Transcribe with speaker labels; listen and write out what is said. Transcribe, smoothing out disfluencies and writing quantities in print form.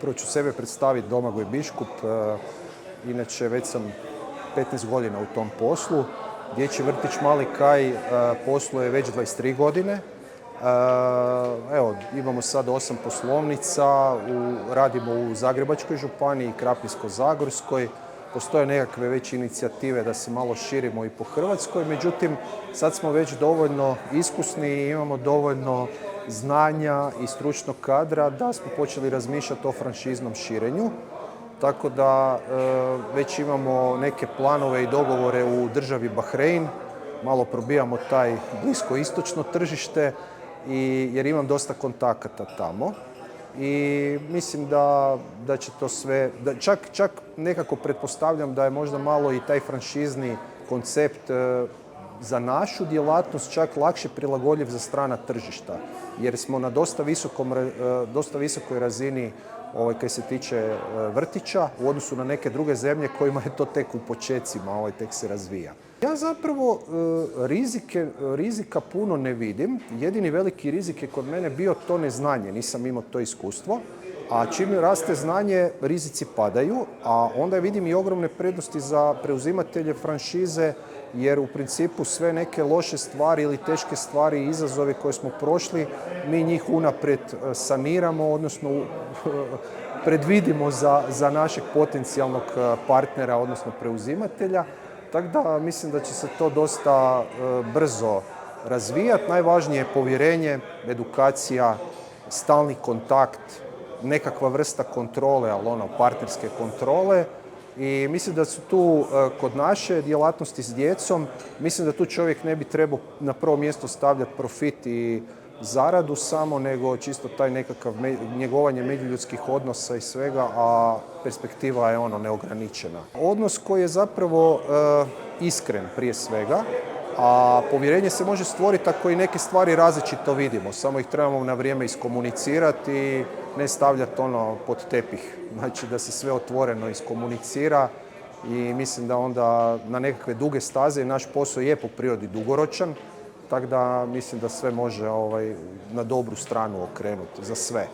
Speaker 1: Prvo ću sebe predstaviti, Domagoj Biškup, inače već sam 15 godina u tom poslu. Dječji vrtić Mali Kaj posluje već 23 godine. Evo, imamo sad 8 poslovnica, radimo u Zagrebačkoj županiji, Krapinsko-zagorskoj. Postoje nekakve već inicijative da se malo širimo i po Hrvatskoj, međutim sad smo već dovoljno iskusni i imamo dovoljno znanja i stručnog kadra da smo počeli razmišljati o franšiznom širenju. Tako da već imamo neke planove i dogovore u državi Bahrein, malo probijamo taj bliskoistočno tržište jer imam dosta kontakata tamo. I mislim da će to sve, čak nekako pretpostavljam da je možda malo i taj franšizni koncept za našu djelatnost čak lakše prilagodljiv za strana tržišta. Jer smo na dosta visokoj razini kaj se tiče vrtića u odnosu na neke druge zemlje kojima je to tek u počecima, tek se razvija. Ja zapravo rizika puno ne vidim. Jedini veliki rizik je kod mene bio to neznanje, nisam imao to iskustvo. A čim raste znanje, rizici padaju, a onda vidim i ogromne prednosti za preuzimatelje franšize, jer u principu sve neke loše stvari ili teške stvari i izazove koje smo prošli, mi njih unaprijed saniramo, odnosno predvidimo za našeg potencijalnog partnera, odnosno preuzimatelja. Tako da mislim da će se to dosta brzo razvijati. Najvažnije je povjerenje, edukacija, stalni kontakt, nekakva vrsta kontrole, ali partnerske kontrole. I mislim da su tu kod naše djelatnosti s djecom, mislim da tu čovjek ne bi trebao na prvo mjesto stavljati profit i zaradu samo, nego čisto taj nekakav njegovanje međuljudskih odnosa i svega, a perspektiva je neograničena. Odnos koji je zapravo iskren prije svega, a povjerenje se može stvoriti ako i neke stvari različito vidimo, samo ih trebamo na vrijeme iskomunicirati i ne stavljati pod tepih. Znači da se sve otvoreno iskomunicira i mislim da onda na nekakve duge staze naš posao je po prirodi dugoročan, tako da mislim da sve može na dobru stranu okrenuti za sve.